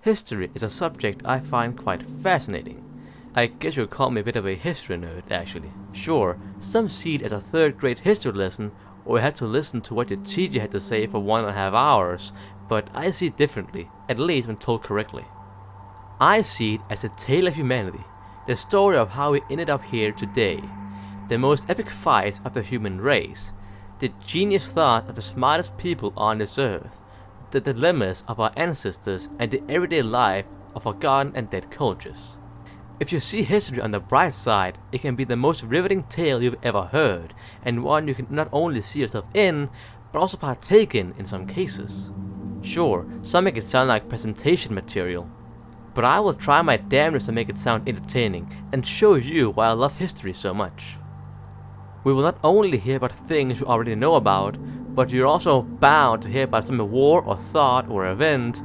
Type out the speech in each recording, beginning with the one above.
History is a subject I find quite fascinating. I guess you'd call me a bit of a history nerd, actually. Sure, some see it as a third-grade history lesson, or you had to listen to what your teacher had to say for 1.5 hours, but I see it differently, at least when told correctly. I see it as a tale of humanity, the story of how we ended up here today, the most epic fights of the human race, the genius thought of the smartest people on this earth, the dilemmas of our ancestors, and the everyday life of forgotten and dead cultures. If you see history on the bright side, it can be the most riveting tale you've ever heard, and one you can not only see yourself in, but also partake in some cases. Sure, some make it sound like presentation material, but I will try my damnedest to make it sound entertaining, and show you why I love history so much. We will not only hear about things you already know about, but you're also bound to hear about some war or thought or event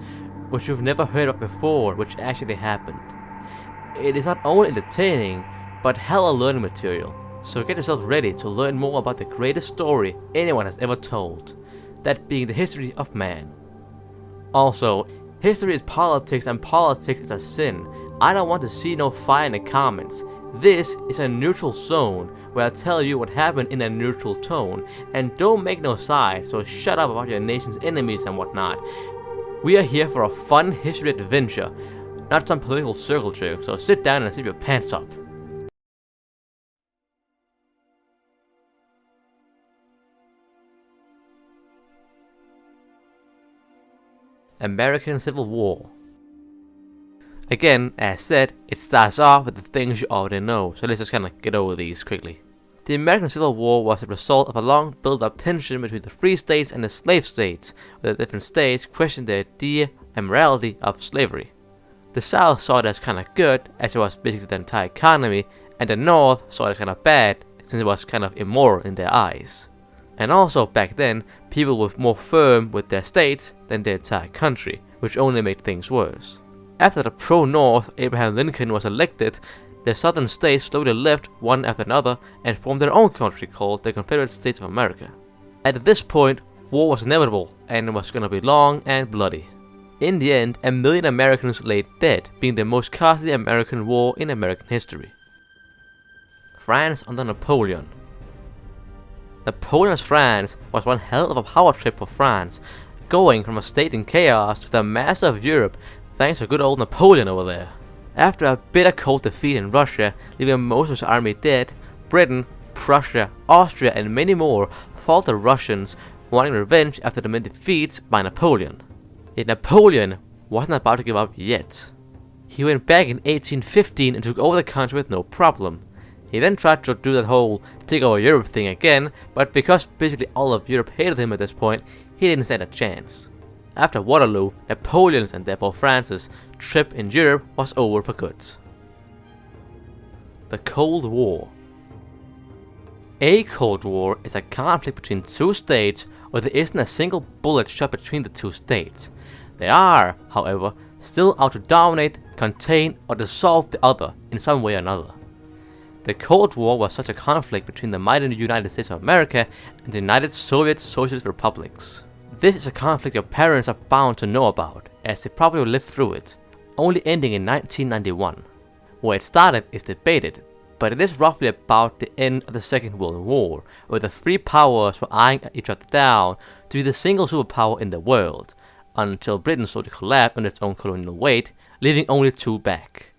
which you've never heard of before, which actually happened. It is not only entertaining, but hella learning material, so get yourself ready to learn more about the greatest story anyone has ever told, that being the history of man. Also, history is politics and politics is a sin. I don't want to see no fire in the comments. This is a neutral zone where I tell you what happened in a neutral tone, and don't make no sides, so shut up about your nation's enemies and whatnot. We are here for a fun history adventure, not some political circle jerk, so sit down and zip your pants up. American Civil War. Again, as said, it starts off with the things you already know, so let's just kinda get over these quickly. The American Civil War was the result of a long built-up tension between the free states and the slave states, where the different states questioned the idea and morality of slavery. The South saw it as kinda good, as it was basically the entire economy, and the North saw it as kinda bad, since it was kind of immoral in their eyes. And also, back then, people were more firm with their states than their entire country, which only made things worse. After the pro-North Abraham Lincoln was elected, the southern states slowly left one after another and formed their own country called the Confederate States of America. At this point, war was inevitable and it was gonna be long and bloody. In the end, 1 million Americans lay dead, being the most costly American war in American history. France under Napoleon. Napoleon's France was one hell of a power trip for France, going from a state in chaos to the master of Europe thanks to good old Napoleon over there. After a bitter cold defeat in Russia, leaving most of his army dead, Britain, Prussia, Austria and many more fought the Russians, wanting revenge after the many defeats by Napoleon. Yet Napoleon wasn't about to give up yet. He went back in 1815 and took over the country with no problem. He then tried to do that whole take over Europe thing again, but because basically all of Europe hated him at this point, he didn't stand a chance. After Waterloo, Napoleon's and therefore France's trip in Europe was over for good. The Cold War. A Cold War is a conflict between two states where there isn't a single bullet shot between the two states. They are, however, still out to dominate, contain, or dissolve the other in some way or another. The Cold War was such a conflict between the mighty United States of America and the United Soviet Socialist Republics. This is a conflict your parents are bound to know about, as they probably lived through it, only ending in 1991. Where it started is debated, but it is roughly about the end of the Second World War, where the three powers were eyeing each other down to be the single superpower in the world, until Britain slowly collapsed under its own colonial weight, leaving only two back.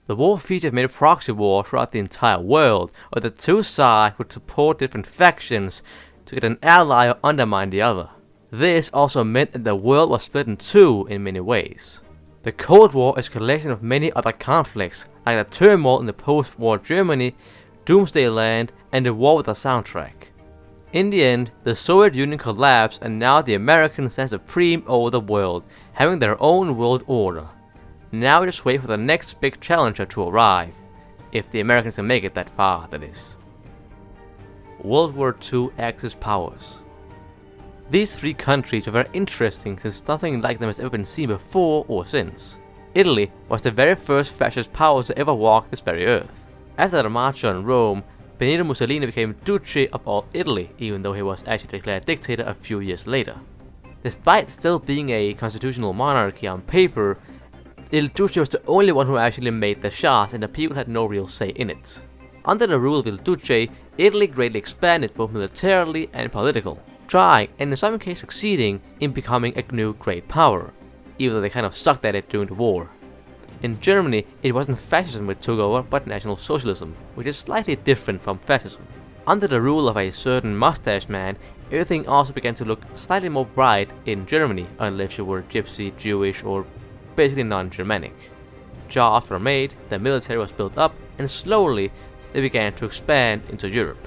The war featured many proxy wars throughout the entire world, where the two sides would support different factions to get an ally or undermine the other. This also meant that the world was split in two in many ways. The Cold War is a collection of many other conflicts, like the turmoil in the post-war Germany, Doomsday Land, and the war with the soundtrack. In the end, the Soviet Union collapsed and now the Americans stand supreme over the world, having their own world order. Now we just wait for the next big challenger to arrive, if the Americans can make it that far, that is. World War II Axis powers. These three countries were very interesting since nothing like them has ever been seen before or since. Italy was the very first fascist power to ever walk this very earth. After the march on Rome, Benito Mussolini became Duce of all Italy, even though he was actually declared dictator a few years later. Despite still being a constitutional monarchy on paper, Il Duce was the only one who actually made the shots, and the people had no real say in it. Under the rule of Il Duce, Italy greatly expanded both militarily and politically, trying, and in some cases succeeding, in becoming a new great power, even though they kind of sucked at it during the war. In Germany, it wasn't fascism which took over, but National Socialism, which is slightly different from fascism. Under the rule of a certain mustache man, everything also began to look slightly more bright in Germany, unless you were Gypsy, Jewish, or basically non-Germanic. Jobs were made, the military was built up, and slowly they began to expand into Europe.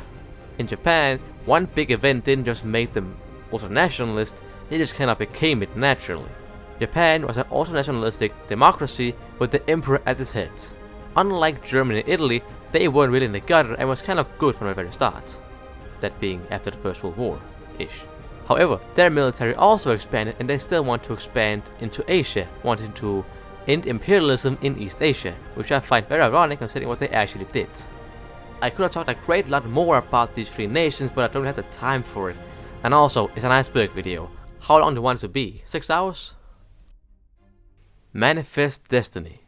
In Japan, one big event didn't just make them also nationalist, they just kind of became it naturally. Japan was an also-nationalistic democracy with the emperor at its head. Unlike Germany and Italy, they weren't really in the gutter and was kind of good from the very start. That being after the First World War-ish. However, their military also expanded, and they still want to expand into Asia, wanting to end imperialism in East Asia, which I find very ironic considering what they actually did. I could have talked a great lot more about these three nations, but I don't have the time for it. And also, it's an Iceberg video. How long do you want it to be? 6 hours? Manifest Destiny.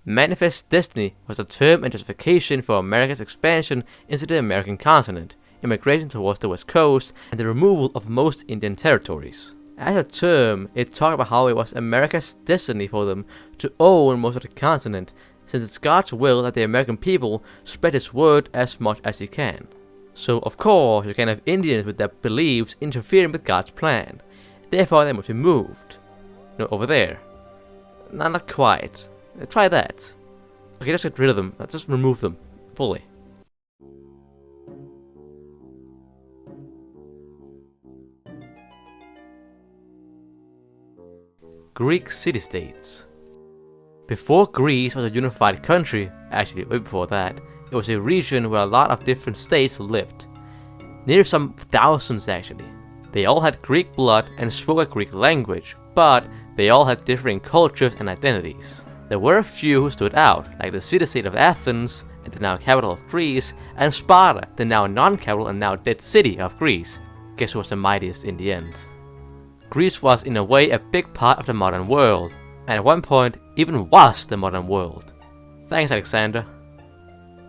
Manifest Destiny was a term and justification for America's expansion into the American continent, immigration towards the West Coast, and the removal of most Indian territories. As a term, it talked about how it was America's destiny for them to own most of the continent, since it's God's will that the American people spread His word as much as He can. So of course you can have Indians with their beliefs interfering with God's plan. Therefore they must be moved. No, over there. No, not quite. Try that. Okay, just get rid of them. Let's just remove them fully. Greek city-states. Before Greece was a unified country, actually way before that, it was a region where a lot of different states lived. Near some thousands actually. They all had Greek blood and spoke a Greek language, but they all had differing cultures and identities. There were a few who stood out, like the city-state of Athens, and the now capital of Greece, and Sparta, the now non-capital and now dead city of Greece. Guess who was the mightiest in the end? Greece was in a way a big part of the modern world, and at one point even was the modern world. Thanks, Alexander.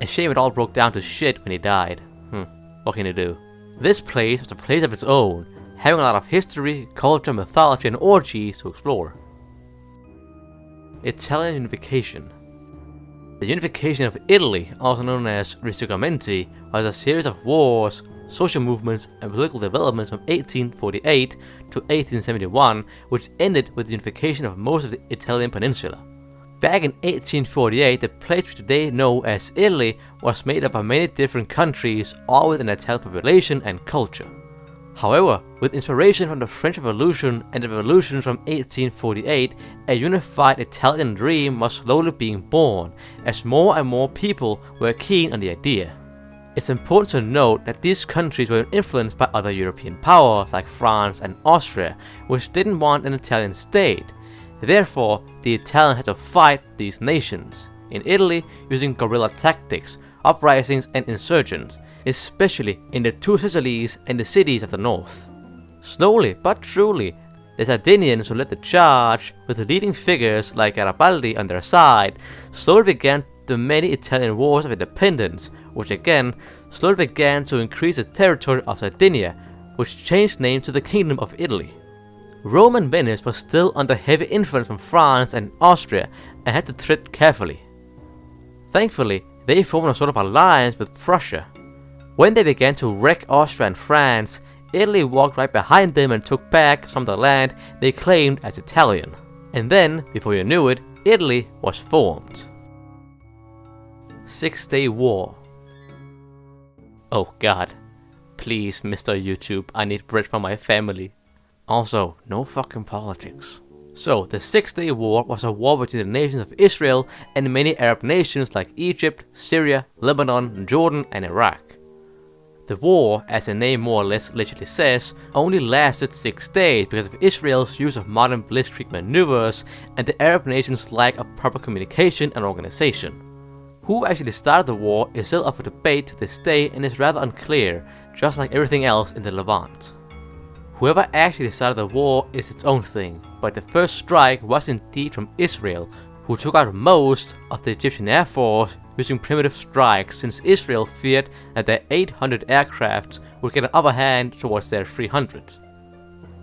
A shame it all broke down to shit when he died. What can you do? This place was a place of its own, having a lot of history, culture, mythology, and orgies to explore. Italian unification. The unification of Italy, also known as Risorgimenti, was a series of wars, social movements, and political developments from 1848 to 1871, which ended with the unification of most of the Italian peninsula. Back in 1848, the place we today know as Italy was made up of many different countries, all with an Italian population and culture. However, with inspiration from the French Revolution and the revolutions from 1848, a unified Italian dream was slowly being born, as more and more people were keen on the idea. It's important to note that these countries were influenced by other European powers like France and Austria, which didn't want an Italian state. Therefore, the Italians had to fight these nations, in Italy using guerrilla tactics, uprisings and insurgents, especially in the two Sicilies and the cities of the north. Slowly but surely, the Sardinians who led the charge, with the leading figures like Garibaldi on their side, slowly began the many Italian wars of independence, which again slowly began to increase the territory of Sardinia, which changed name to the Kingdom of Italy. Rome and Venice was still under heavy influence from France and Austria and had to tread carefully. Thankfully, they formed a sort of alliance with Prussia. When they began to wreck Austria and France, Italy walked right behind them and took back some of the land they claimed as Italian. And then, before you knew it, Italy was formed. 6-Day War. Oh god. Please, Mr. YouTube, I need bread for my family. Also, no fucking politics. So, the 6-Day War was a war between the nations of Israel and many Arab nations like Egypt, Syria, Lebanon, Jordan, and Iraq. The war, as the name more or less literally says, only lasted 6 days because of Israel's use of modern blitzkrieg maneuvers and the Arab nations' lack of proper communication and organization. Who actually started the war is still up for debate to this day and is rather unclear, just like everything else in the Levant. Whoever actually started the war is its own thing, but the first strike was indeed from Israel, who took out most of the Egyptian Air Force using primitive strikes, since Israel feared that their 800 aircrafts would get an upper hand towards their 300.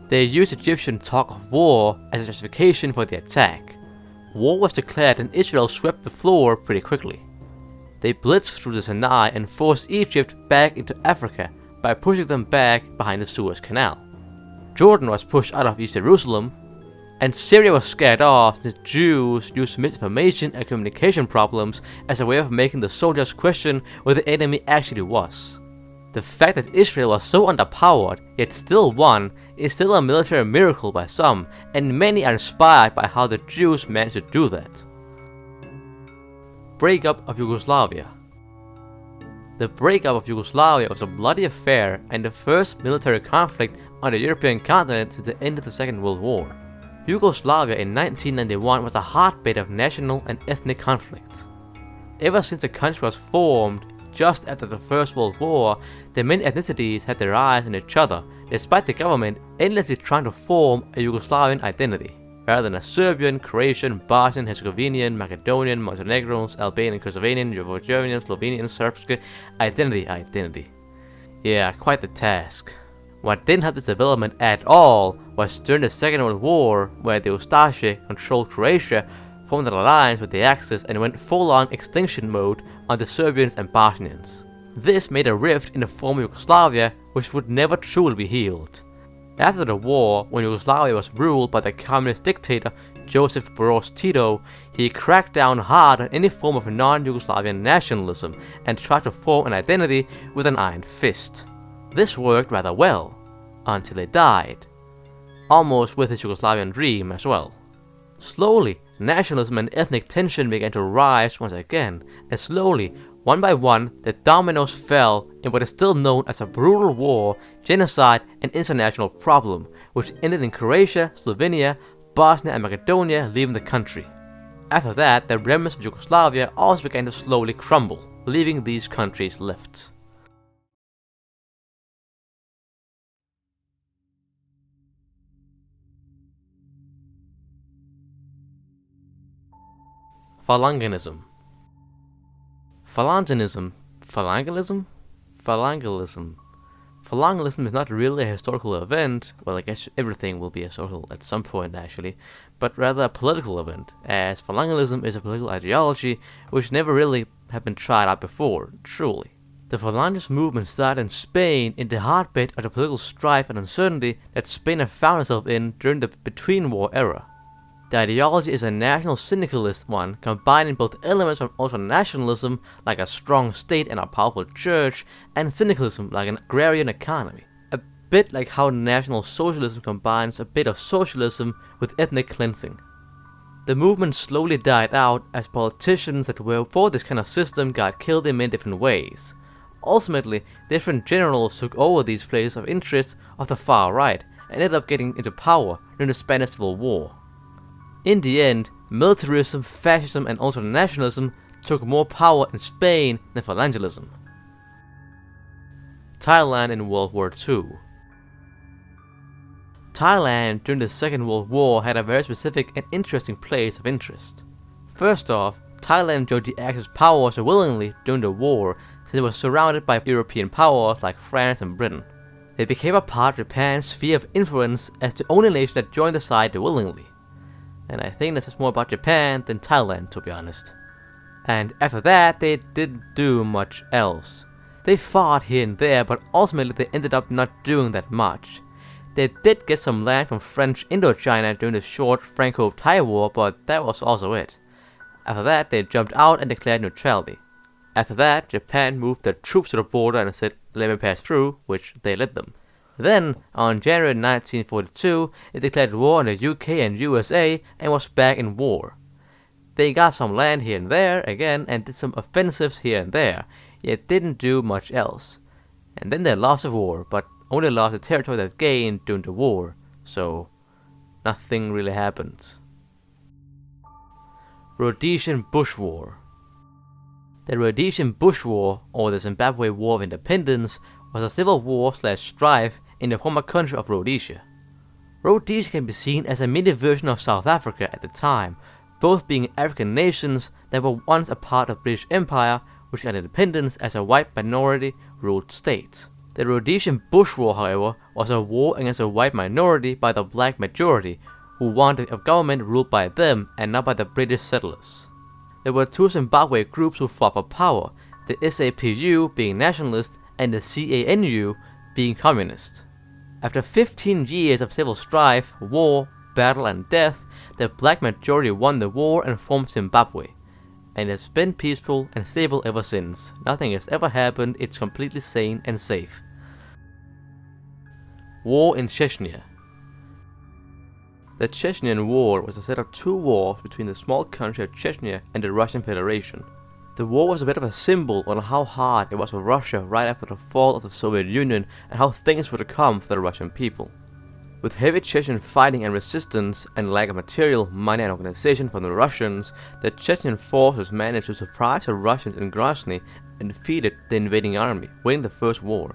They used Egyptian talk of war as a justification for the attack. War was declared and Israel swept the floor pretty quickly. They blitzed through the Sinai and forced Egypt back into Africa by pushing them back behind the Suez Canal. Jordan was pushed out of East Jerusalem, and Syria was scared off since the Jews used misinformation and communication problems as a way of making the soldiers question where the enemy actually was. The fact that Israel was so underpowered yet still won is still a military miracle by some, and many are inspired by how the Jews managed to do that. Breakup of Yugoslavia. The breakup of Yugoslavia was a bloody affair and the first military conflict on the European continent since the end of the Second World War. Yugoslavia in 1991 was a hotbed of national and ethnic conflict. Ever since the country was formed just after the First World War, the many ethnicities had their eyes on each other, despite the government endlessly trying to form a Yugoslavian identity, rather than a Serbian, Croatian, Bosnian, Herzegovinian, Macedonian, Montenegrin, Albanian, Kosovanian, Yugoslavian, Slovenian, Savfk identity. Yeah, quite the task. What didn't have this development at all was during the Second World War, where the Ustaše controlled Croatia, formed an alliance with the Axis and went full-on extinction mode on the Serbians and Bosnians. This made a rift in the former Yugoslavia which would never truly be healed. After the war, when Yugoslavia was ruled by the communist dictator Josip Broz Tito, he cracked down hard on any form of non-Yugoslavian nationalism and tried to form an identity with an iron fist. This worked rather well, until he died, almost with his Yugoslavian dream as well. Slowly, nationalism and ethnic tension began to rise once again, and slowly, one by one, the dominoes fell in what is still known as a brutal war, genocide, and international problem, which ended in Croatia, Slovenia, Bosnia, and Macedonia leaving the country. After that, the remnants of Yugoslavia also began to slowly crumble, leaving these countries left. Phalanginism. Phalanginism is not really a historical event. Well, I guess everything will be historical at some point actually, but rather a political event, as Phalanginism is a political ideology which never really have been tried out before, truly. The Phalangist movement started in Spain, in the hotbed of the political strife and uncertainty that Spain had found itself in during the between-war era. The ideology is a national syndicalist one, combining both elements from ultranationalism, like a strong state and a powerful church, and syndicalism, like an agrarian economy. A bit like how National Socialism combines a bit of socialism with ethnic cleansing. The movement slowly died out as politicians that were for this kind of system got killed in many different ways. Ultimately, different generals took over these places of interest of the far right, and ended up getting into power during the Spanish Civil War. In the end, militarism, fascism, and ultranationalism took more power in Spain than Phalangilism. Thailand in World War II. Thailand during the Second World War had a very specific and interesting place of interest. First off, Thailand joined the Axis powers willingly during the war since it was surrounded by European powers like France and Britain. It became a part of Japan's sphere of influence as the only nation that joined the side willingly. And I think this is more about Japan than Thailand, to be honest. And after that, they didn't do much else. They fought here and there, but ultimately they ended up not doing that much. They did get some land from French Indochina during the short Franco-Thai War, but that was also it. After that, they jumped out and declared neutrality. After that, Japan moved their troops to the border and said, "Let me pass through," which they let them. Then, on January 1942, it declared war on the UK and USA and was back in war. They got some land here and there again and did some offensives here and there, yet didn't do much else. And then they lost the war, but only lost the territory they gained during the war, so nothing really happened. Rhodesian Bush War. The Rhodesian Bush War, or the Zimbabwe War of Independence, was a civil war/strife in the former country of Rhodesia. Rhodesia can be seen as a mini version of South Africa at the time, both being African nations that were once a part of British Empire, which got independence as a white minority-ruled state. The Rhodesian Bush War, however, was a war against a white minority by the black majority, who wanted a government ruled by them and not by the British settlers. There were two Zimbabwe groups who fought for power, the SAPU being nationalist and the CANU being communist. After 15 years of civil strife, war, battle and death, the black majority won the war and formed Zimbabwe. And it's been peaceful and stable ever since. Nothing has ever happened, it's completely sane and safe. War in Chechnya. The Chechen War was a set of two wars between the small country of Chechnya and the Russian Federation. The war was a bit of a symbol on how hard it was for Russia right after the fall of the Soviet Union and how things were to come for the Russian people. With heavy Chechen fighting and resistance and lack of material, money and organization from the Russians, the Chechen forces managed to surprise the Russians in Grozny and defeated the invading army, winning the first war.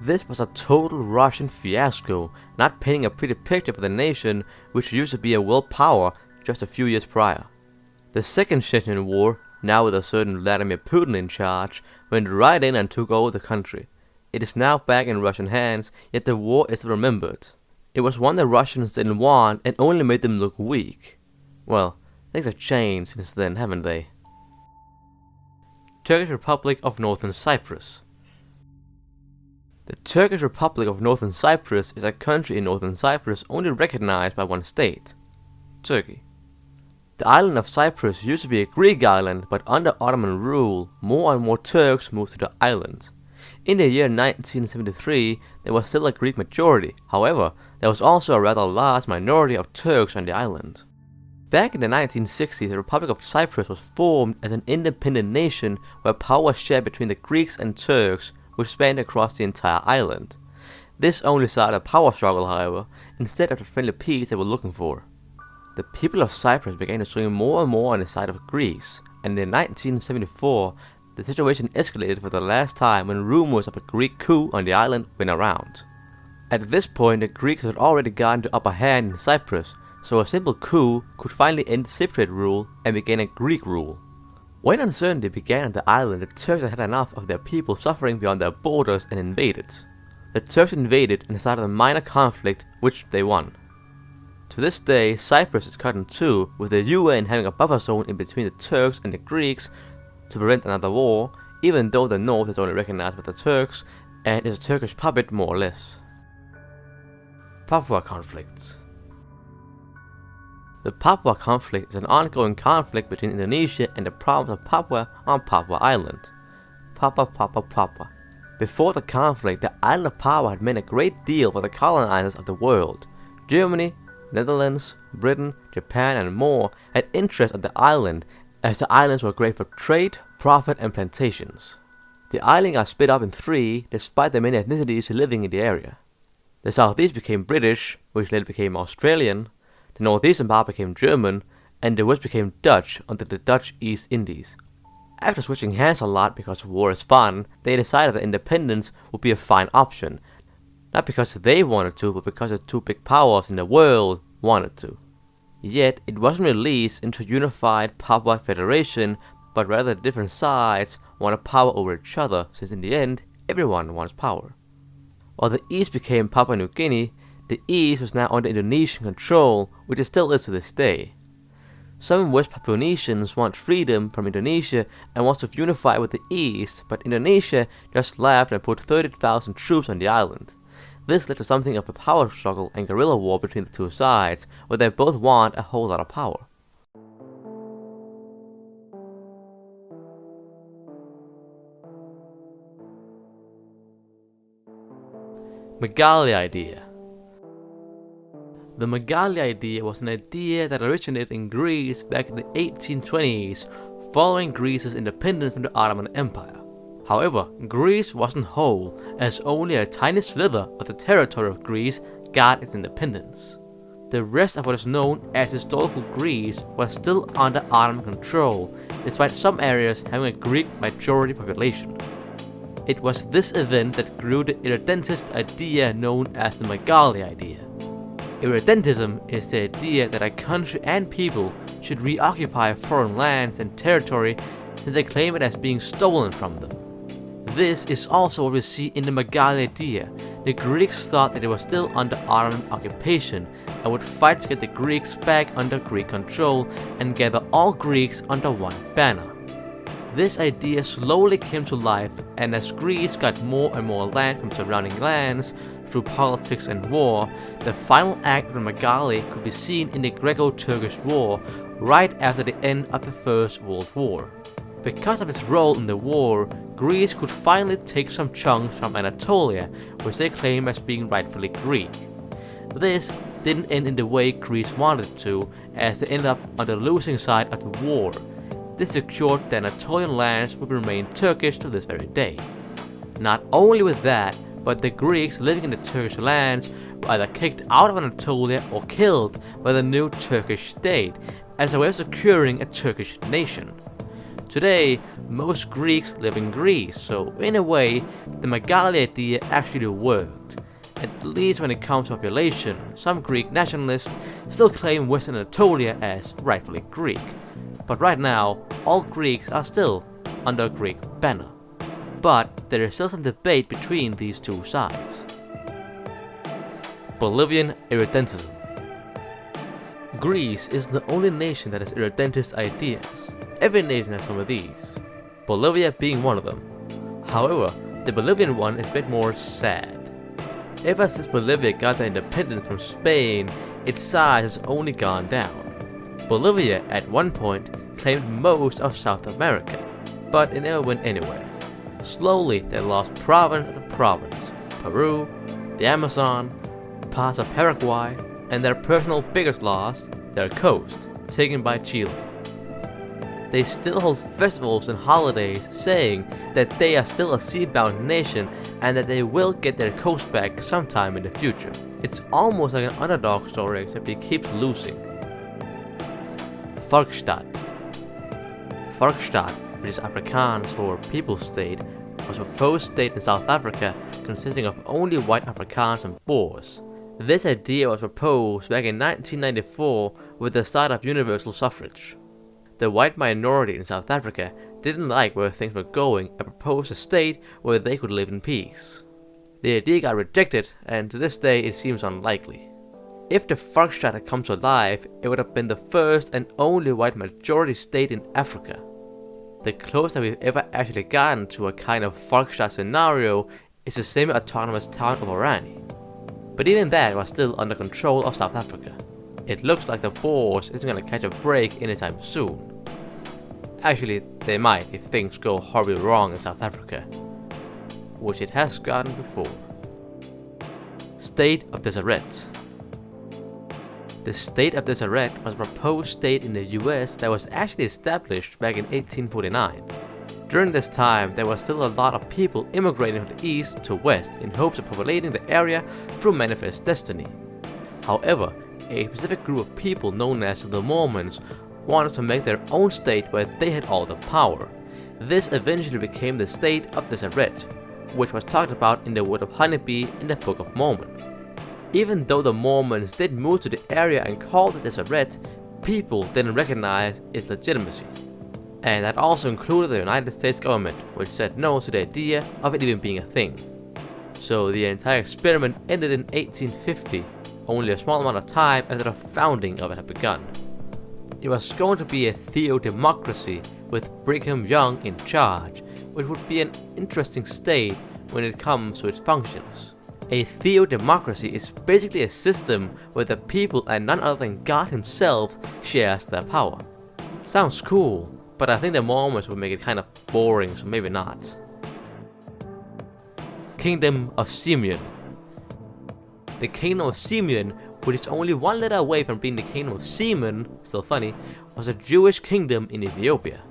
This was a total Russian fiasco, not painting a pretty picture for the nation, which used to be a world power just a few years prior. The second Chechen War, now with a certain Vladimir Putin in charge, went right in and took over the country. It is now back in Russian hands, yet the war is remembered. It was one the Russians didn't want and only made them look weak. Well, things have changed since then, haven't they? Turkish Republic of Northern Cyprus. The Turkish Republic of Northern Cyprus is a country in Northern Cyprus only recognized by one state, Turkey. The island of Cyprus used to be a Greek island, but under Ottoman rule, more and more Turks moved to the island. In the year 1973, there was still a Greek majority, however, there was also a rather large minority of Turks on the island. Back in the 1960s, the Republic of Cyprus was formed as an independent nation where power was shared between the Greeks and Turks, which spanned across the entire island. This only started a power struggle, however, instead of the friendly peace they were looking for. The people of Cyprus began to swing more and more on the side of Greece, and in 1974, the situation escalated for the last time when rumors of a Greek coup on the island went around. At this point, the Greeks had already gotten the upper hand in Cyprus, so a simple coup could finally end Cypriot rule and begin a Greek rule. When uncertainty began on the island, the Turks had enough of their people suffering beyond their borders and invaded. The Turks invaded and started a minor conflict, which they won. To this day, Cyprus is cut in two, with the UN having a buffer zone in between the Turks and the Greeks to prevent another war, even though the north is only recognized by the Turks and is a Turkish puppet more or less. Papua conflict. The Papua conflict is an ongoing conflict between Indonesia and the province of Papua on Papua Island. Papua. Before the conflict, the island of Papua had meant a great deal for the colonizers of the world. Germany, Netherlands, Britain, Japan and more had interest on the island, as the islands were great for trade, profit and plantations. The island got split up in three, despite the many ethnicities living in the area. The southeast became British, which later became Australian, the northeastern part became German, and the west became Dutch under the Dutch East Indies. After switching hands a lot because war is fun, they decided that independence would be a fine option, not because they wanted to, but because the two big powers in the world wanted to. Yet, it wasn't released into a unified Papua Federation, but rather different sides wanted power over each other, since in the end, everyone wants power. While the east became Papua New Guinea, the east was now under Indonesian control, which it still is to this day. Some West Papuanesians want freedom from Indonesia and wants to unify with the east, but Indonesia just laughed and put 30,000 troops on the island. This led to something of a power struggle and guerrilla war between the two sides, where they both want a whole lot of power. Megali idea. The Megali idea was an idea that originated in Greece back in the 1820s, following Greece's independence from the Ottoman Empire. However, Greece wasn't whole, as only a tiny slither of the territory of Greece got its independence. The rest of what is known as historical Greece was still under Ottoman control, despite some areas having a Greek majority population. It was this event that grew the irredentist idea known as the Megali idea. Irredentism is the idea that a country and people should reoccupy foreign lands and territory since they claim it as being stolen from them. This is also what we see in the Megali idea. The Greeks thought that it was still under Ottoman occupation and would fight to get the Greeks back under Greek control and gather all Greeks under one banner. This idea slowly came to life, and as Greece got more and more land from surrounding lands through politics and war, the final act of the Megali could be seen in the Greco-Turkish War right after the end of the First World War. Because of its role in the war, Greece could finally take some chunks from Anatolia, which they claim as being rightfully Greek. This didn't end in the way Greece wanted it to, as they ended up on the losing side of the war. This secured that Anatolian lands would remain Turkish to this very day. Not only with that, but the Greeks living in the Turkish lands were either kicked out of Anatolia or killed by the new Turkish state, as a way of securing a Turkish nation. Today, most Greeks live in Greece, so in a way, the Megali idea actually worked. At least when it comes to population, some Greek nationalists still claim Western Anatolia as rightfully Greek. But right now, all Greeks are still under a Greek banner. But there is still some debate between these two sides. Bolivian irredentism. Greece isn't the only nation that has irredentist ideas. Every nation has some of these, Bolivia being one of them. However, the Bolivian one is a bit more sad. Ever since Bolivia got their independence from Spain, its size has only gone down. Bolivia at one point claimed most of South America, but it never went anywhere. Slowly they lost province after province, Peru, the Amazon, parts of Paraguay, and their personal biggest loss, their coast, taken by Chile. They still hold festivals and holidays saying that they are still a sea-bound nation and that they will get their coast back sometime in the future. It's almost like an underdog story, except he keeps losing. Volksstaat. Volksstaat, which is Afrikaans for People State, was a proposed state in South Africa consisting of only white Afrikaans and Boers. This idea was proposed back in 1994 with the start of universal suffrage. The white minority in South Africa didn't like where things were going and proposed a state where they could live in peace. The idea got rejected, and to this day it seems unlikely. If the Volksstaat had come to life, it would have been the first and only white majority state in Africa. The closest we've ever actually gotten to a kind of Volksstaat scenario is the semi-autonomous town of Orani. But even that was still under control of South Africa. It looks like the Boers isn't gonna catch a break anytime soon. Actually, they might if things go horribly wrong in South Africa, which it has gotten before. State of Deseret. The State of Deseret was a proposed state in the US that was actually established back in 1849. During this time, there was still a lot of people immigrating from the east to west in hopes of populating the area through manifest destiny. However, a specific group of people known as the Mormons wanted to make their own state where they had all the power. This eventually became the State of Deseret, which was talked about in the Word of Honeybee in the Book of Mormon. Even though the Mormons did move to the area and called it Deseret, people didn't recognize its legitimacy. And that also included the United States government, which said no to the idea of it even being a thing. So the entire experiment ended in 1850, only a small amount of time after the founding of it had begun. It was going to be a theo-democracy with Brigham Young in charge, which would be an interesting state when it comes to its functions. A theo-democracy is basically a system where the people and none other than God himself shares their power. Sounds cool, but I think the Mormons would make it kind of boring, so maybe not. Kingdom of Simeon. The Kingdom of Simeon, which is only one letter away from being the Kingdom of Seamen, still funny, was a Jewish kingdom in Ethiopia.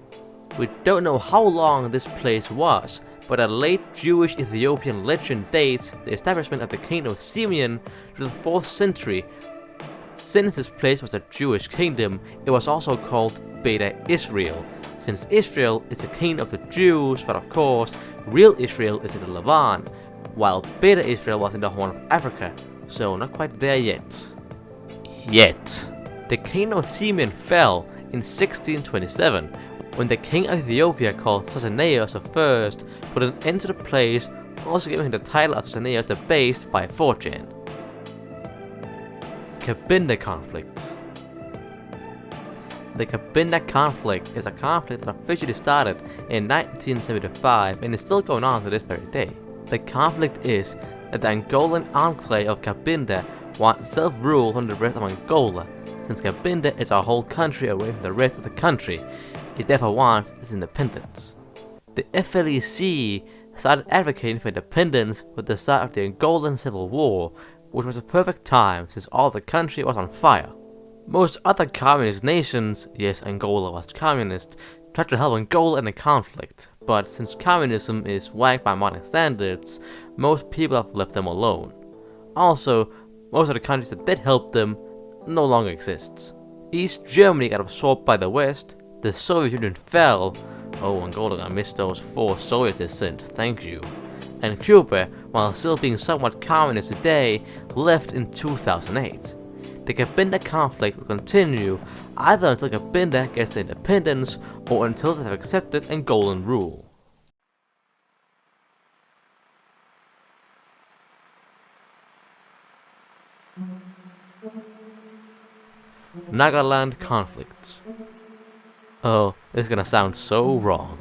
We don't know how long this place was, but a late Jewish Ethiopian legend dates the establishment of the Kingdom of Simeon to the 4th century, Since this place was a Jewish kingdom, it was also called Beta Israel, since Israel is the king of the Jews, but of course, real Israel is in the Levant, while Beta Israel was in the Horn of Africa, so not quite there yet. The kingdom of Simeon fell in 1627, when the king of Ethiopia called Fascisnating I put an end to the place, also giving him the title of Fascisnating the Based by 4chan. Cabinda conflict. The Cabinda conflict is a conflict that officially started in 1975 and is still going on to this very day. The conflict is that the Angolan enclave of Cabinda wants self-rule from the rest of Angola. Since Cabinda is a whole country away from the rest of the country, it therefore wants its independence. The FLEC started advocating for independence with the start of the Angolan Civil War, which was a perfect time since all the country was on fire. Most other communist nations, yes, Angola was communist, tried to help Angola in the conflict, but since communism is whacked by modern standards, most people have left them alone. Also, most of the countries that did help them no longer exists. East Germany got absorbed by the West, the Soviet Union fell, oh Angola, I missed those 4 Soviet descent, thank you. And Cuba, while still being somewhat communist today, left in 2008. The Cabinda conflict will continue either until Cabinda gets their independence or until they have accepted Angolan rule. Nagaland conflicts. Oh, this is gonna sound so wrong.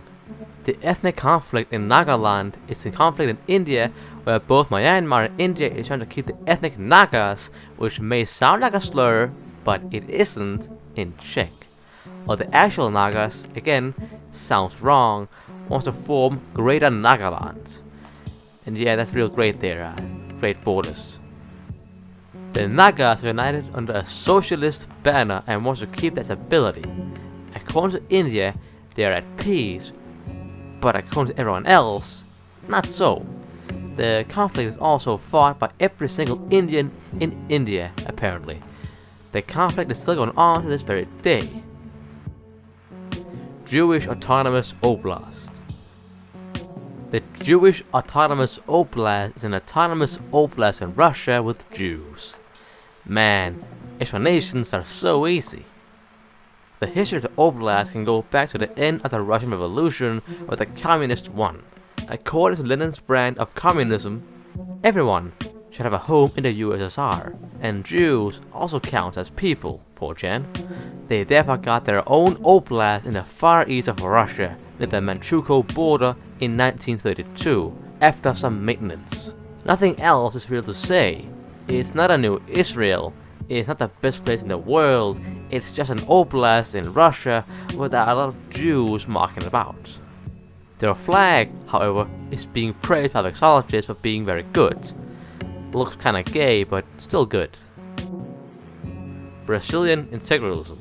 The ethnic conflict in Nagaland is the conflict in India, where both Myanmar and India is trying to keep the ethnic Nagas, which may sound like a slur, but it isn't, in check. While the actual Nagas, again, sounds wrong, wants to form Greater Nagaland. And yeah, that's real great there, great borders. The Nagas are united under a socialist banner and wants to keep that stability. According to India, they are at peace, but according to everyone else, not so. The conflict is also fought by every single Indian in India, apparently. The conflict is still going on to this very day. Jewish Autonomous Oblast. The Jewish Autonomous Oblast is an autonomous oblast in Russia with Jews. Man, explanations are so easy. The history of the oblast can go back to the end of the Russian Revolution, where the communists won. According to Lenin's brand of communism, everyone should have a home in the USSR, and Jews also count as people, 4chan. They therefore got their own oblast in the far east of Russia, near the Manchukuo border in 1932, after some maintenance. Nothing else is real to say. It's not a new Israel, it's not the best place in the world, it's just an oblast in Russia where there are a lot of Jews marking about. Their flag, however, is being praised by vexologists for being very good. Looks kinda gay, but still good. Brazilian integralism.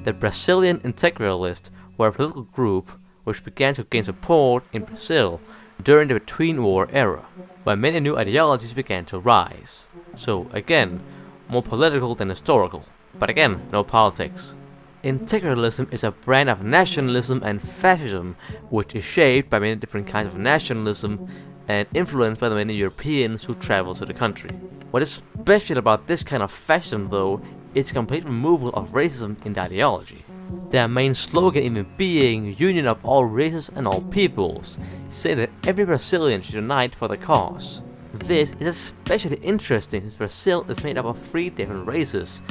The Brazilian integralists were a political group which began to gain support in Brazil during the between-war era, where many new ideologies began to rise. So again, more political than historical, but again, no politics. Integralism is a brand of nationalism and fascism, which is shaped by many different kinds of nationalism and influenced by the many Europeans who travel to the country. What is special about this kind of fascism, though, is the complete removal of racism in the ideology. Their main slogan even being union of all races and all peoples, saying that every Brazilian should unite for the cause. This is especially interesting since Brazil is made up of 3 different races,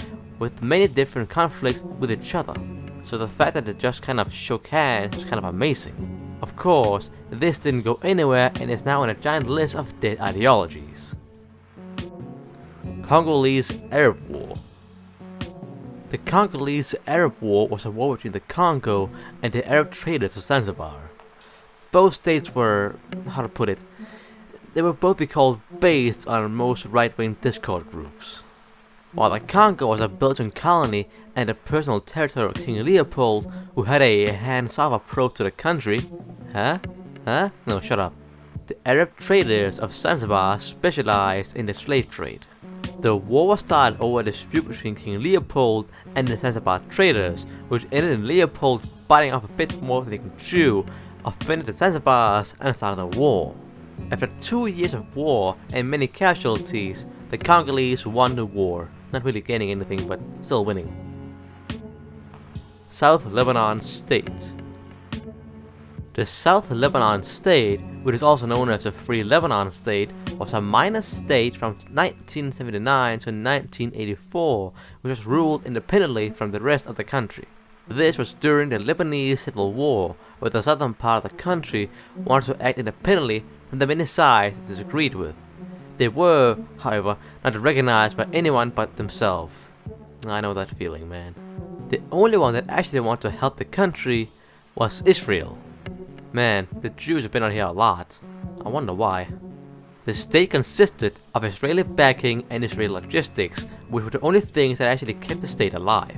with many different conflicts with each other. So the fact that they just kind of shook hands was kind of amazing. Of course, this didn't go anywhere and is now on a giant list of dead ideologies. Congolese Arab War. The Congolese Arab War was a war between the Congo and the Arab traders of Zanzibar. Both states were, how to put it, they would both be called based on most right-wing Discord groups. While the Congo was a Belgian colony and the personal territory of King Leopold, who had a hands-off approach to the country. No, shut up. The Arab traders of Zanzibar specialized in the slave trade. The war started over a dispute between King Leopold and the Zanzibar traders, which ended in Leopold biting off a bit more than he could chew, offended the Zanzibars, and started the war. After 2 years of war and many casualties, the Congolese won the war, not really gaining anything but still winning. South Lebanon State. The South Lebanon State, which is also known as the Free Lebanon State, was a minor state from 1979 to 1984, which was ruled independently from the rest of the country. This was during the Lebanese Civil War, where the southern part of the country wanted to act independently from the many sides they disagreed with. They were, however, not recognized by anyone but themselves. I know that feeling, man. The only one that actually wanted to help the country was Israel. Man, the Jews have been on here a lot. I wonder why. The state consisted of Israeli backing and Israeli logistics, which were the only things that actually kept the state alive.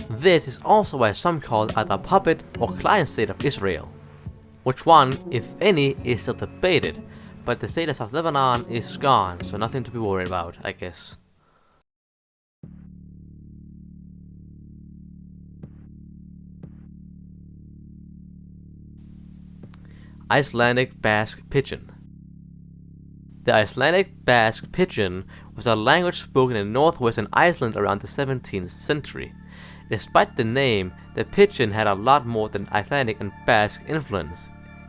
This is also why some call it either puppet or client state of Israel. Which one, if any, is still debated, but the state of South Lebanon is gone, so nothing to be worried about, I guess. Icelandic Basque Pidgin. The Icelandic Basque Pidgin was a language spoken in northwestern Iceland around the 17th century. Despite the name, the Pidgin had a lot more than Icelandic and Basque influence.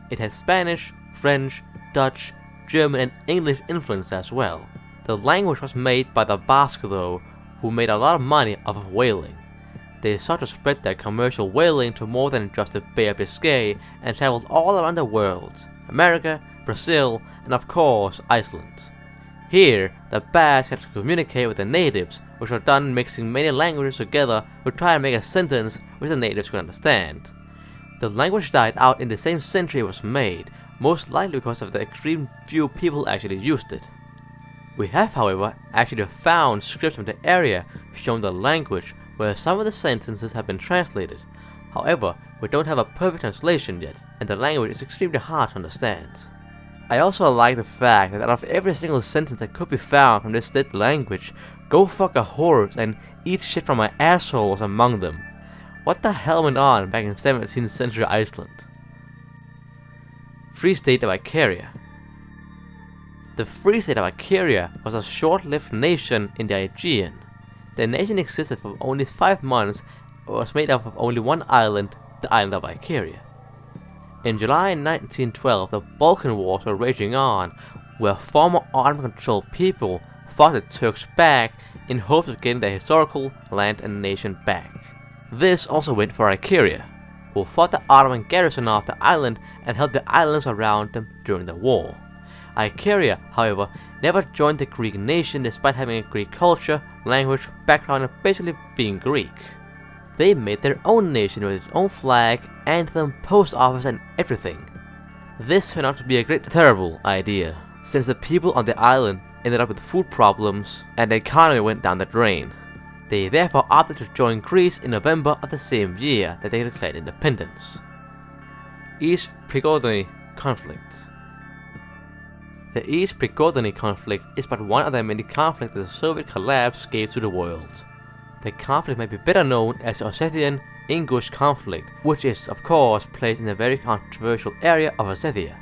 It had Spanish, French, Dutch, German and English influence as well. The language was made by the Basque though, who made a lot of money off of whaling. They sought to spread their commercial whaling to more than just the Bay of Biscay and traveled all around the world, America, Brazil, and of course Iceland. Here, the Basques had to communicate with the natives, which were done mixing many languages together to try and make a sentence which the natives could understand. The language died out in the same century it was made, most likely because of the extreme few people actually used it. We have, however, actually found scripts from the area showing the language, where some of the sentences have been translated. However, we don't have a perfect translation yet, and the language is extremely hard to understand. I also like the fact that out of every single sentence that could be found from this dead language, "go fuck a horse" and "eat shit from my asshole" was among them. What the hell went on back in 17th century Iceland? Free State of Icaria. The Free State of Icaria was a short-lived nation in the Aegean. The nation existed for only 5 months and was made up of only one island, the island of Icaria. In July 1912, the Balkan Wars were raging on, where former Ottoman-controlled people fought the Turks back in hopes of getting their historical land and nation back. This also went for Icaria, who fought the Ottoman garrison off the island and held the islands around them during the war. Icaria, however, never joined the Greek nation despite having a Greek culture, language, background, and basically being Greek. They made their own nation with its own flag, anthem, post office, and everything. This turned out to be a terrible idea, since the people on the island ended up with food problems and the economy went down the drain. They therefore opted to join Greece in November of the same year that they declared independence. East Prigozhin Conflict. The East Prigozhin conflict is but one of the many conflicts that the Soviet collapse gave to the world. The conflict may be better known as the Ossetian-Ingush conflict, which is, of course, placed in the very controversial area of Ossetia.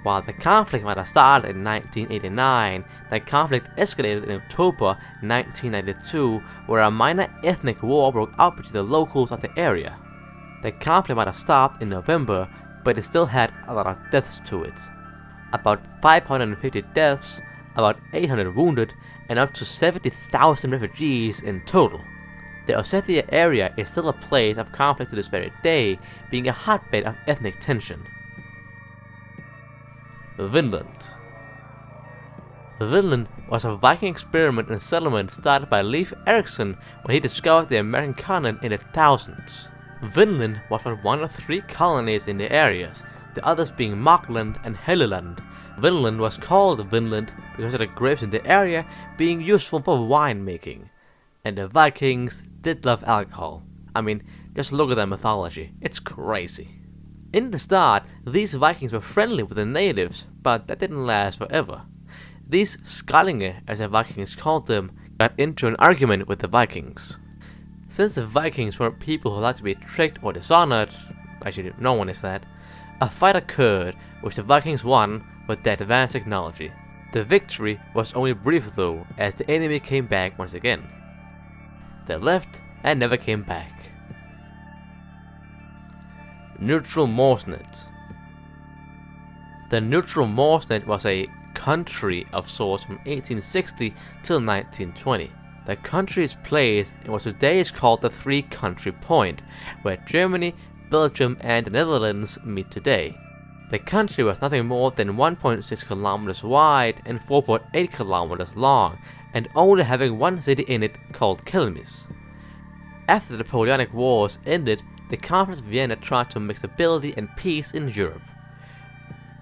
While the conflict might have started in 1989, the conflict escalated in October 1992, where a minor ethnic war broke out between the locals of the area. The conflict might have stopped in November, but it still had a lot of deaths to it. About 550 deaths, about 800 wounded, and up to 70,000 refugees in total. The Ossetia area is still a place of conflict to this very day, being a hotbed of ethnic tension. Vinland. Vinland was a Viking experiment and settlement started by Leif Erikson when he discovered the American continent in the 1000s. Vinland was but one of 3 colonies in the areas, the others being Markland and Helluland. Vinland was called Vinland because of the grapes in the area being useful for winemaking. And the Vikings did love alcohol. I mean, just look at their mythology, it's crazy. In the start, these Vikings were friendly with the natives, but that didn't last forever. These Skallinge, as the Vikings called them, got into an argument with the Vikings. Since the Vikings weren't people who liked to be tricked or dishonored, actually no one is that, a fight occurred which the Vikings won with their advanced technology. The victory was only brief though, as the enemy came back once again. They left and never came back. Neutral Morsnet. The Neutral Morsnet was a country of sorts from 1860 till 1920. The country is placed in what today is called the Three-Country Point, where Germany, Belgium and the Netherlands meet today. The country was nothing more than 1.6 kilometers wide and 4.8 kilometers long, and only having one city in it called Kelmis. After the Napoleonic Wars ended, the Conference of Vienna tried to make stability and peace in Europe.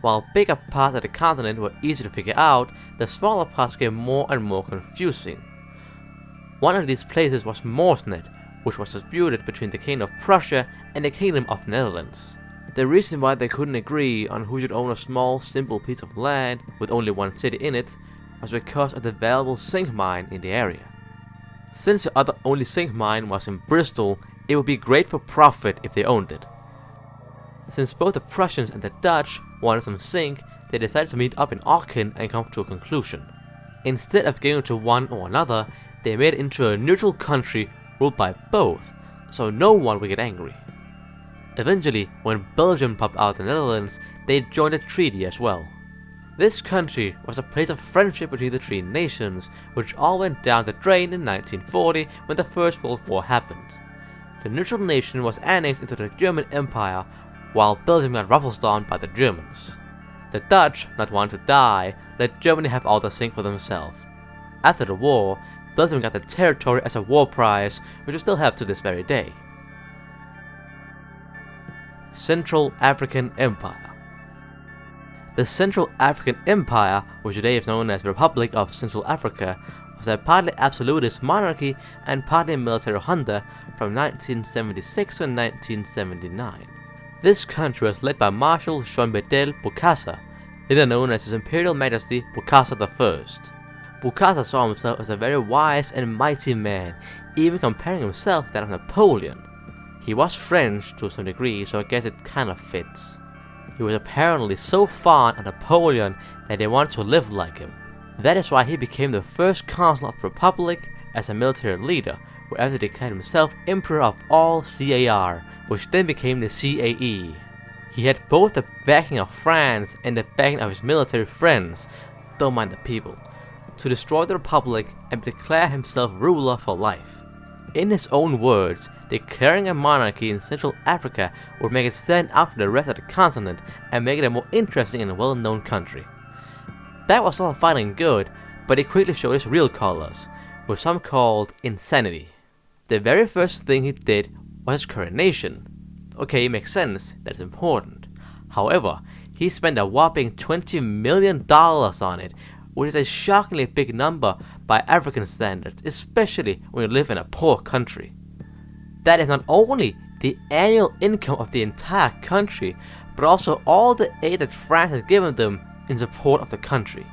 While bigger parts of the continent were easy to figure out, the smaller parts became more and more confusing. One of these places was Morsnet, which was disputed between the Kingdom of Prussia and the Kingdom of the Netherlands. The reason why they couldn't agree on who should own a small, simple piece of land with only one city in it was because of the valuable zinc mine in the area. Since the other only zinc mine was in Bristol, it would be great for profit if they owned it. Since both the Prussians and the Dutch wanted some zinc, they decided to meet up in Aachen and come to a conclusion. Instead of going to one or another, they made it into a neutral country ruled by both, so no one would get angry. Eventually, when Belgium popped out of the Netherlands, they joined the treaty as well. This country was a place of friendship between the three nations, which all went down the drain in 1940 when the First World War happened. The neutral nation was annexed into the German Empire, while Belgium got ruffled by the Germans. The Dutch, not wanting to die, let Germany have all the zinc for themselves. After the war, Belgium got the territory as a war prize, which we still have to this very day. Central African Empire. The Central African Empire, which today is known as the Republic of Central Africa, was a partly absolutist monarchy and partly military junta from 1976 to 1979. This country was led by Marshal Jean-Bedel Bokassa, later known as His Imperial Majesty Bokassa I. Bokassa saw himself as a very wise and mighty man, even comparing himself to that of Napoleon. He was French to some degree, so I guess it kind of fits. He was apparently so fond of Napoleon that they wanted to live like him. That is why he became the first consul of the Republic as a military leader, wherever he declared himself Emperor of all CAR, which then became the CAE. He had both the backing of France and the backing of his military friends, don't mind the people, to destroy the Republic and declare himself ruler for life. In his own words, declaring a monarchy in Central Africa would make it stand out from the rest of the continent and make it a more interesting and well-known country. That was all fine and good, but he quickly showed his real colors, which some called insanity. The very first thing he did was his coronation. Okay, it makes sense, that's important. However, he spent a whopping $20 million on it, which is a shockingly big number by African standards, especially when you live in a poor country. That is not only the annual income of the entire country, but also all the aid that France had given them in support of the country.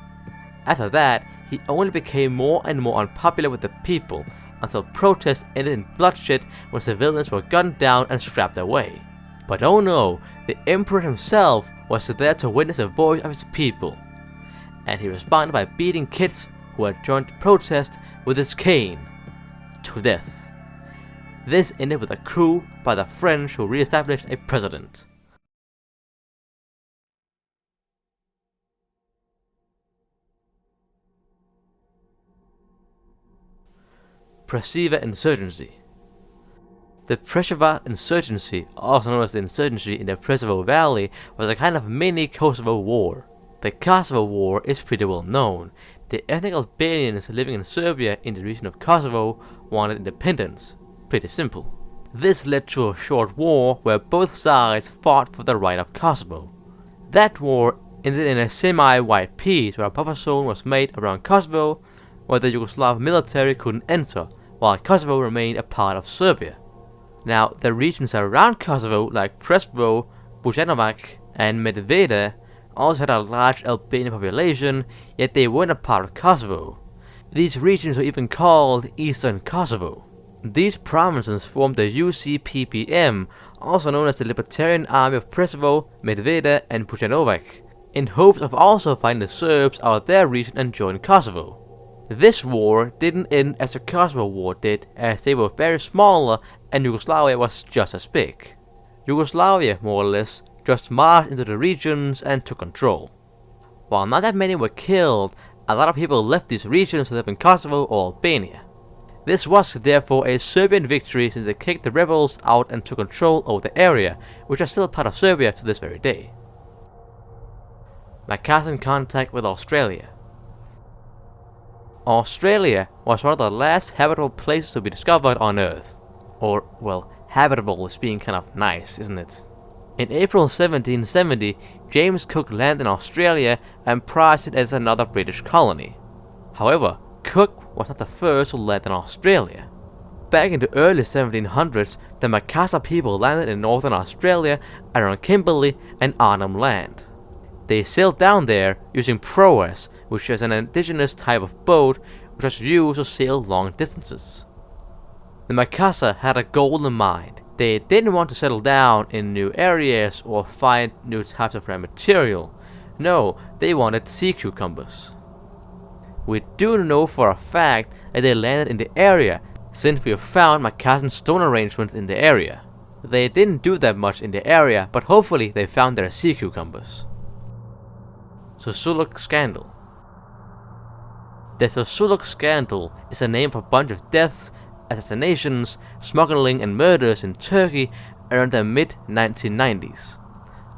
After that, he only became more and more unpopular with the people, until protests ended in bloodshed when civilians were gunned down and strapped away. But oh no, the emperor himself was there to witness the voice of his people, and he responded by beating kids who had joined the protest with his cane to death. This ended with a coup by the French, who re-established a president. Preševa insurgency. The Preševa insurgency, also known as the insurgency in the Preševo Valley, was a kind of mini Kosovo war. The Kosovo War is pretty well known. The ethnic Albanians living in Serbia in the region of Kosovo wanted independence. Pretty simple. This led to a short war where both sides fought for the right of Kosovo. That war ended in a semi-wide peace where a buffer zone was made around Kosovo where the Yugoslav military couldn't enter, while Kosovo remained a part of Serbia. Now, the regions around Kosovo like Preševo, Bujanovac and Medvede also had a large Albanian population, yet they weren't a part of Kosovo. These regions were even called Eastern Kosovo. These provinces formed the UCPPM, also known as the Libertarian Army of Preševo, Medveda and Pucanovac, in hopes of also finding the Serbs out of their region and join Kosovo. This war didn't end as the Kosovo War did, as they were very smaller and Yugoslavia was just as big. Yugoslavia, more or less, just marched into the regions and took control. While not that many were killed, a lot of people left these regions to live in Kosovo or Albania. This was therefore a Serbian victory since they kicked the rebels out and took control over the area, which are still part of Serbia to this very day. Macassan contact with Australia. Australia was one of the last habitable places to be discovered on Earth. Or, well, habitable is being kind of nice, isn't it? In April 1770, James Cook landed in Australia and prized it as another British colony. However, Cook was not the first to land in Australia. Back in the early 1700s, the Makassar people landed in northern Australia around Kimberley and Arnhem Land. They sailed down there using proas, which is an indigenous type of boat which was used to sail long distances. The Makassar had a goal in mind. They didn't want to settle down in new areas or find new types of rare material. No, they wanted sea cucumbers. We do know for a fact that they landed in the area, since we have found Macassan stone arrangements in the area. They didn't do that much in the area, but hopefully they found their sea cucumbers. Susurluk Scandal. The Susurluk Scandal is a name for a bunch of deaths, assassinations, smuggling and murders in Turkey around the mid-1990s.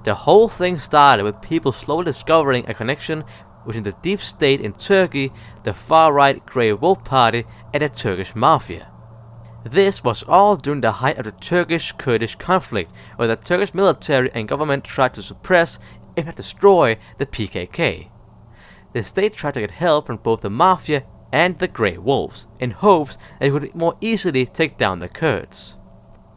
The whole thing started with people slowly discovering a connection between the deep state in Turkey, the far-right Grey Wolf Party, and the Turkish Mafia. This was all during the height of the Turkish-Kurdish conflict, where the Turkish military and government tried to suppress, if not destroy, the PKK. The state tried to get help from both the Mafia and the Grey Wolves, in hopes that it would more easily take down the Kurds.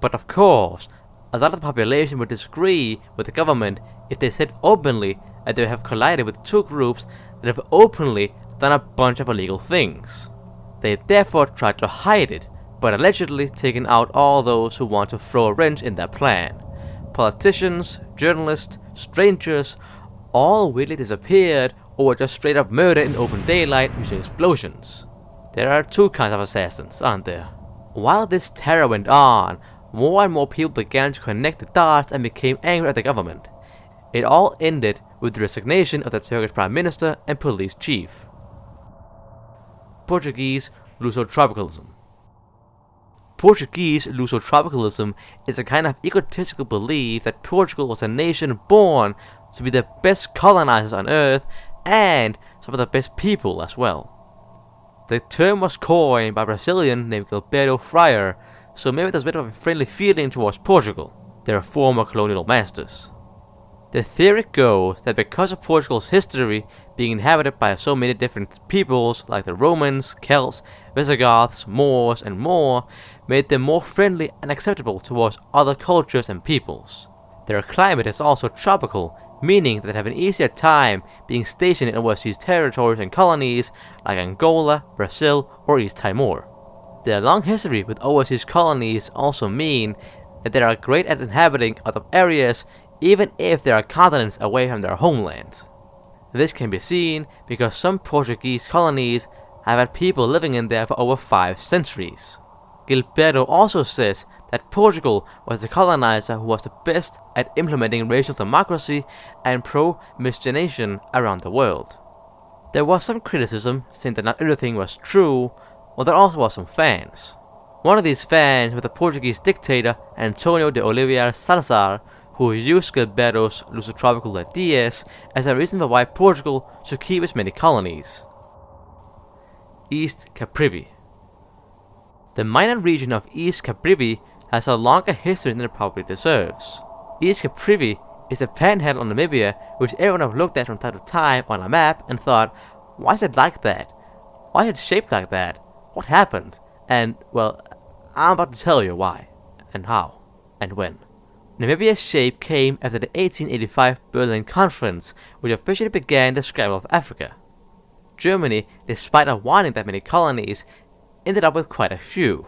But of course, a lot of the population would disagree with the government if they said openly that they have collided with two groups that have openly done a bunch of illegal things. They therefore tried to hide it, but allegedly taken out all those who want to throw a wrench in their plan. Politicians, journalists, strangers, all weirdly disappeared or were just straight up murdered in open daylight using explosions. There are two kinds of assassins, aren't there? While this terror went on, more and more people began to connect the dots and became angry at the government. It all ended with the resignation of the Turkish Prime Minister and police chief. Portuguese Lusotropicalism. Portuguese Lusotropicalism is a kind of egotistical belief that Portugal was a nation born to be the best colonizers on earth and some of the best people as well. The term was coined by a Brazilian named Gilberto Freyre, so maybe there's a bit of a friendly feeling towards Portugal, their former colonial masters. The theory goes that because of Portugal's history being inhabited by so many different peoples like the Romans, Celts, Visigoths, Moors and more, made them more friendly and acceptable towards other cultures and peoples. Their climate is also tropical, meaning that they have an easier time being stationed in overseas territories and colonies like Angola, Brazil or East Timor. Their long history with overseas colonies also mean that they are great at inhabiting other areas even if they are continents away from their homeland. This can be seen because some Portuguese colonies have had people living in there for over 5 centuries. Gilberto also says that Portugal was the colonizer who was the best at implementing racial democracy and pro-miscegenation around the world. There was some criticism saying that not everything was true, while there also was some fans. One of these fans was the Portuguese dictator Antonio de Oliveira Salazar, who used Gilberto's lusotropical ideas as a reason for why Portugal should keep its many colonies. East Caprivi. The minor region of East Caprivi has a longer history than it probably deserves. East Caprivi is the panhandle of Namibia, which everyone have looked at from time to time on a map and thought, why is it like that? Why is it shaped like that? What happened? And, well, I'm about to tell you why, and how, and when. Namibia's shape came after the 1885 Berlin Conference, which officially began the scramble of Africa. Germany, despite not wanting that many colonies, ended up with quite a few.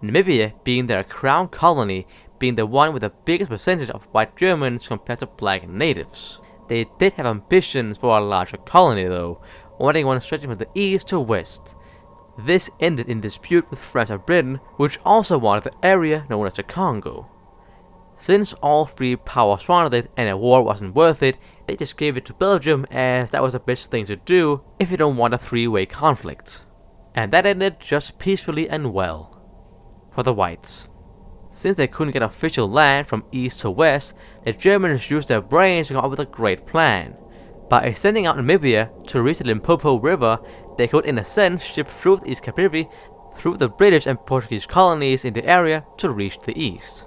Namibia, being their crown colony, being the one with the biggest percentage of white Germans compared to black natives. They did have ambitions for a larger colony though, wanting one stretching from the east to west. This ended in dispute with France and Britain, which also wanted the area known as the Congo. Since all three powers wanted it and a war wasn't worth it, they just gave it to Belgium as that was the best thing to do if you don't want a three-way conflict. And that ended just peacefully and well. For the whites. Since they couldn't get official land from east to west, the Germans used their brains to come up with a great plan. By extending out Namibia to reach the Limpopo River, they could in a sense ship through the East Cape through the British and Portuguese colonies in the area to reach the east.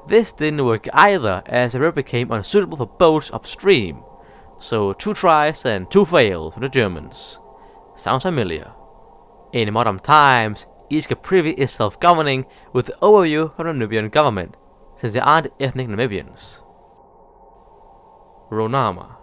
This didn't work either, as the river became unsuitable for boats upstream. So 2 tries and 2 fails for the Germans. Sounds familiar. In modern times, East Cape is self-governing with the overview from the Namibian government, since they aren't ethnic Namibians. Ronama.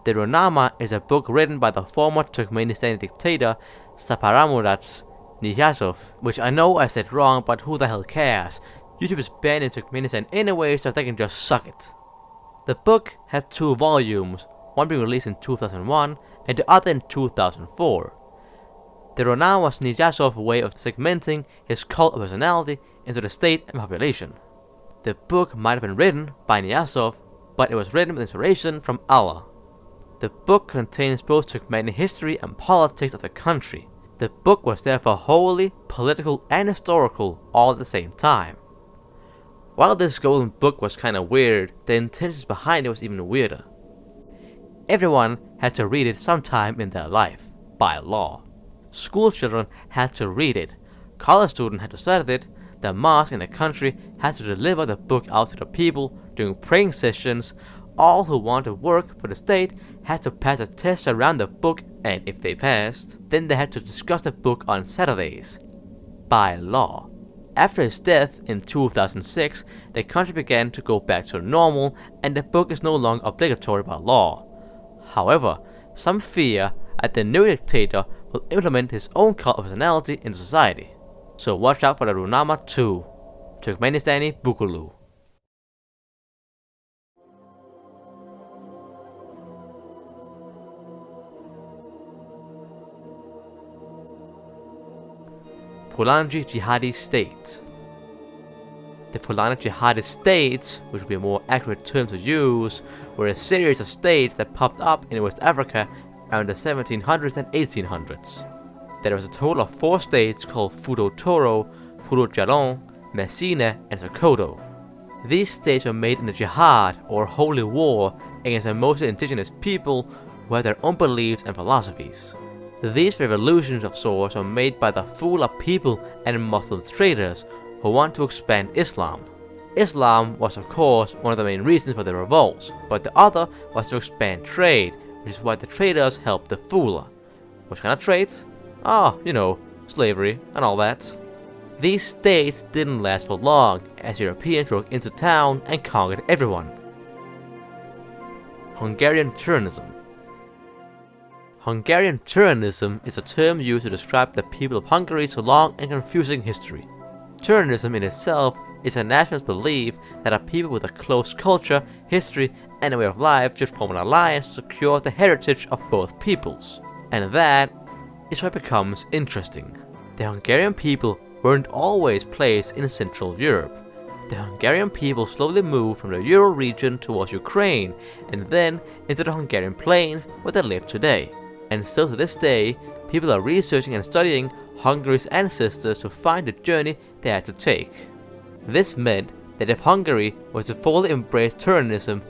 The Ronama is a book written by the former Turkmenistani dictator Saparamurat Niyazov, which I know I said wrong, but who the hell cares? YouTube is banned in Turkmenistan anyway, so they can just suck it. The book had 2 volumes, one being released in 2001 and the other in 2004. The Ronama was Niyazov's way of segmenting his cult of personality into the state and population. The book might have been written by Niyazov, but it was written with inspiration from Allah. The book contains both Turkmenian history and politics of the country. The book was therefore wholly political and historical all at the same time. While this golden book was kinda weird, the intentions behind it was even weirder. Everyone had to read it sometime in their life, by law. School children had to read it, college students had to study it, the mosque in the country had to deliver the book out to the people during praying sessions, all who wanted to work for the state had to pass a test around the book, and if they passed, then they had to discuss the book on Saturdays. By law. After his death in 2006, the country began to go back to normal and the book is no longer obligatory by law. However, some fear that the new dictator will implement his own cult of personality in society. So watch out for the Ronama 2, Turkmenistani Bukulu. Fulanji Jihadi State. The Fulani Jihadi States, which would be a more accurate term to use, were a series of states that popped up in West Africa around the 1700s and 1800s. There was a total of 4 states called Fudo Toro, Fudo Jalon, Messina, and Sokoto. These states were made in the jihad, or holy war, against the mostly indigenous people who had their own beliefs and philosophies. These revolutions of sorts were made by the Fula people and Muslim traders who want to expand Islam. Islam was of course one of the main reasons for the revolts, but the other was to expand trade, which is why the traders helped the Fula. What kind of trades? Slavery and all that. These states didn't last for long as Europeans broke into town and conquered everyone. Hungarian tyrannism. Hungarian tyrannism is a term used to describe the people of Hungary's long and confusing history. Tyrannism in itself is a nationalist belief that a people with a close culture, history, and a way of life should form an alliance to secure the heritage of both peoples. And that is where it becomes interesting. The Hungarian people weren't always placed in Central Europe. The Hungarian people slowly moved from the Ural region towards Ukraine, and then into the Hungarian plains where they live today. And still to this day, people are researching and studying Hungary's ancestors to find the journey they had to take. This meant that if Hungary was to fully embrace tyrannism,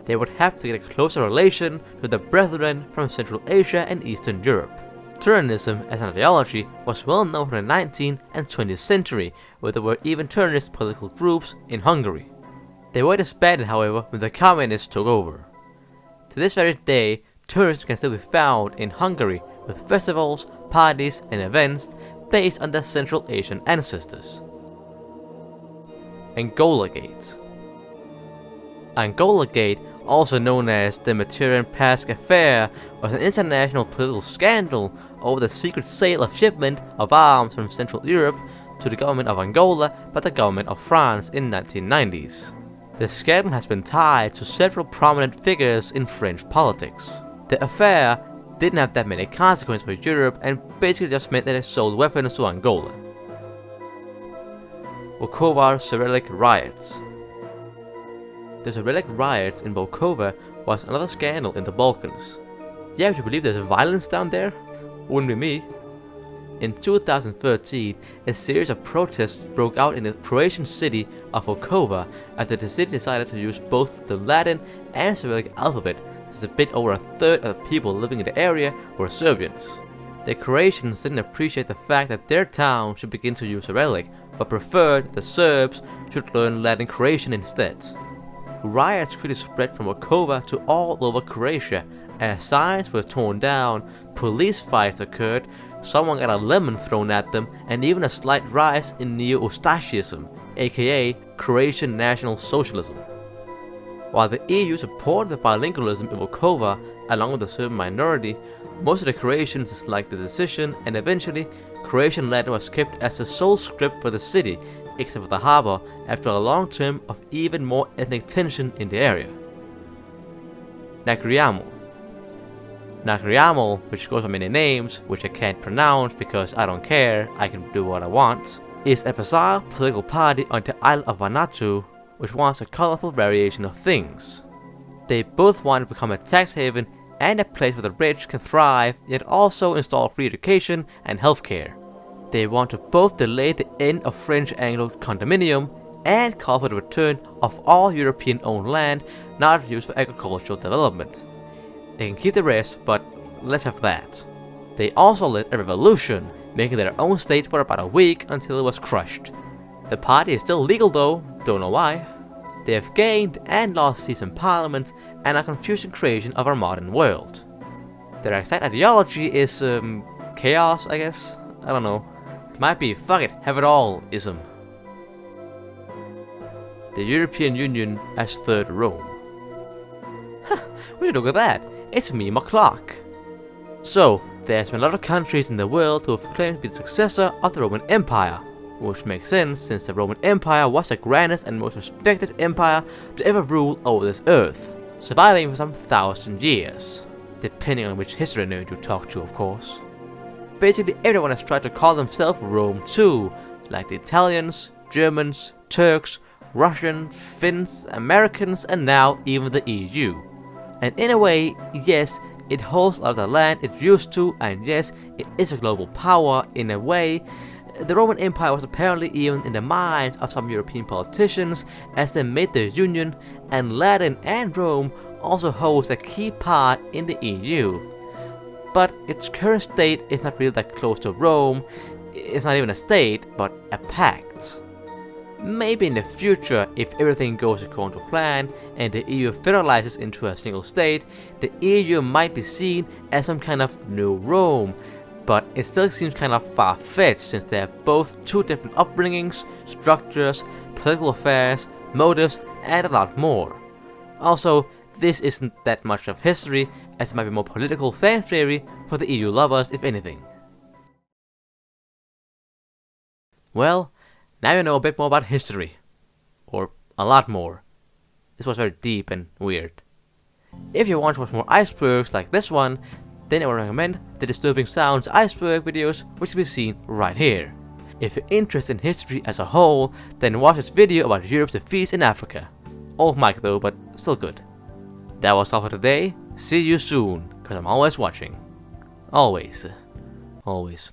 they would have to get a closer relation to the brethren from Central Asia and Eastern Europe. Tyrannism as an ideology was well known in the 19th and 20th century, where there were even tyrannist political groups in Hungary. They were disbanded, however, when the communists took over. To this very day, tyrannism can still be found in Hungary, with festivals, parties, and events based on their Central Asian ancestors. Angola Gate. Angola Gate, also known as the Maturin Pass Affair, was an international political scandal over the secret sale of shipment of arms from Central Europe to the government of Angola by the government of France in 1990s. The scandal has been tied to several prominent figures in French politics. The affair didn't have that many consequences for Europe and basically just meant that it sold weapons to Angola. Vukovar Cyrillic riots. The Cyrillic riots in Vukovar was another scandal in the Balkans. Yeah, would you believe there's violence down there? Wouldn't be me. In 2013, a series of protests broke out in the Croatian city of Vukovar after the city decided to use both the Latin and Cyrillic alphabet, since a bit over a third of the people living in the area were Serbians. The Croatians didn't appreciate the fact that their town should begin to use Cyrillic, but preferred that the Serbs should learn Latin Croatian instead. Riots quickly spread from Vukovar to all over Croatia, as signs were torn down, police fights occurred, someone got a lemon thrown at them, and even a slight rise in neo-Ustashism, aka Croatian National Socialism. While the EU supported the bilingualism in Vukovar along with the Serbian minority, most of the Croatians disliked the decision, and eventually Croatian Latin was kept as the sole script for the city, except for the harbor, after a long term of even more ethnic tension in the area. Nagriamo. Nagriamo, which goes by many names, which I can't pronounce because I don't care, I can do what I want, is a bizarre political party on the island of Vanuatu, which wants a colorful variation of things. They both want to become a tax haven and a place where the rich can thrive, yet also install free education and healthcare. They want to both delay the end of French Anglo condominium and call for the return of all European-owned land not used for agricultural development. They can keep the rest, but less of that. They also led a revolution, making their own state for about a week until it was crushed. The party is still legal though, don't know why. They have gained and lost seats in parliament and are confusing creation of our modern world. Their exact ideology is, chaos, I guess? I don't know. It might be fuck it, have it all-ism. The European Union as Third Rome. Would you look at that? It's meme o'clock. So, there's been a lot of countries in the world who have claimed to be the successor of the Roman Empire, which makes sense since the Roman Empire was the grandest and most respected empire to ever rule over this earth, surviving for some 1,000 years, depending on which history nerd you talk to, of course. Basically everyone has tried to call themselves Rome too, like the Italians, Germans, Turks, Russians, Finns, Americans, and now even the EU. And in a way, yes, it holds a lot of the land it used to, and yes, it is a global power in a way. The Roman Empire was apparently even in the minds of some European politicians as they made their union, and Latin and Rome also holds a key part in the EU. But its current state is not really that close to Rome. It's not even a state, but a pact. Maybe in the future, if everything goes according to plan and the EU federalizes into a single state, the EU might be seen as some kind of new Rome, but it still seems kind of far-fetched since they have both two different upbringings, structures, political affairs, motives, and a lot more. Also, this isn't that much of history, as it might be more political fan theory for the EU lovers if anything. Well, now you know a bit more about history. Or a lot more. This was very deep and weird. If you want to watch more icebergs like this one, then I would recommend the Disturbing Sounds Iceberg videos, which can be seen right here. If you're interested in history as a whole, then watch this video about Europe's defeats in Africa. Old mic though, but still good. That was all for today. See you soon, cause I'm always watching. Always. Always.